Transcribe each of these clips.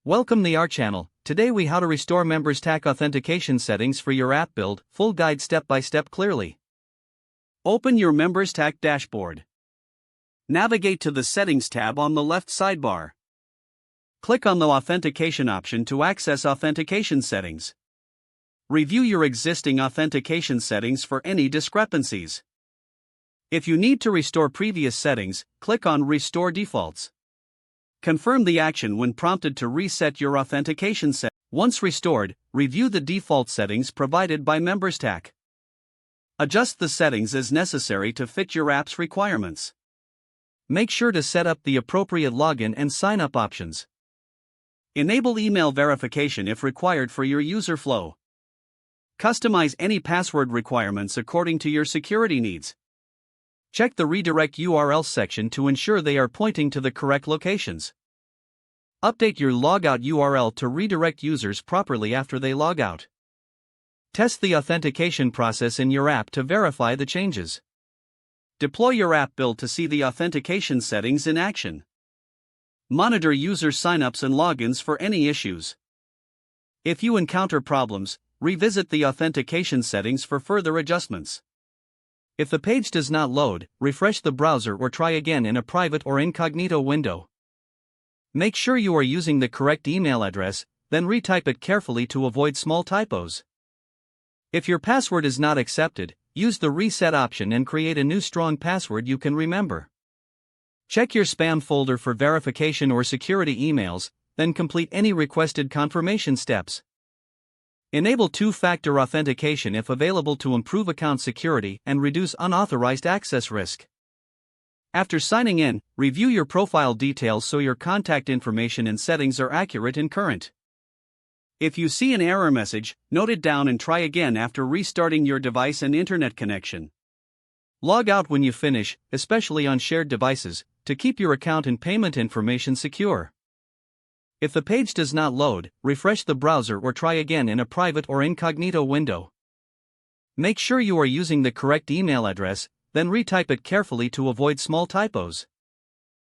Welcome to our channel. Today we how to restore Memberstack authentication settings for your app build, full guide step by step clearly. Open your Memberstack dashboard. Navigate to the Settings tab on the left sidebar. Click on the Authentication option to access authentication settings. Review your existing authentication settings for any discrepancies. If you need to restore previous settings, click on Restore Defaults. Confirm the action when prompted to reset your authentication settings. Once restored, review the default settings provided by Memberstack. Adjust the settings as necessary to fit your app's requirements. Make sure to set up the appropriate login and sign-up options. Enable email verification if required for your user flow. Customize any password requirements according to your security needs. Check the redirect URL section to ensure they are pointing to the correct locations. Update your logout URL to redirect users properly after they log out. Test the authentication process in your app to verify the changes. Deploy your app build to see the authentication settings in action. Monitor user signups and logins for any issues. If you encounter problems, revisit the authentication settings for further adjustments. If the page does not load, refresh the browser or try again in a private or incognito window. Make sure you are using the correct email address, then retype it carefully to avoid small typos. If your password is not accepted, use the reset option and create a new strong password you can remember. Check your spam folder for verification or security emails, then complete any requested confirmation steps. Enable two-factor authentication if available to improve account security and reduce unauthorized access risk. After signing in, review your profile details so your contact information and settings are accurate and current. If you see an error message, note it down and try again after restarting your device and internet connection. Log out when you finish, especially on shared devices, to keep your account and payment information secure. If the page does not load, refresh the browser or try again in a private or incognito window. Make sure you are using the correct email address, then retype it carefully to avoid small typos.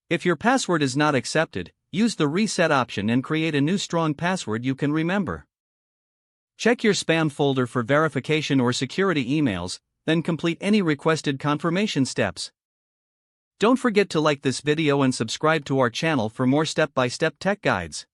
If your password is not accepted, use the reset option and create a new strong password you can remember. Check your spam folder for verification or security emails, then complete any requested confirmation steps. Don't forget to like this video and subscribe to our channel for more step-by-step tech guides.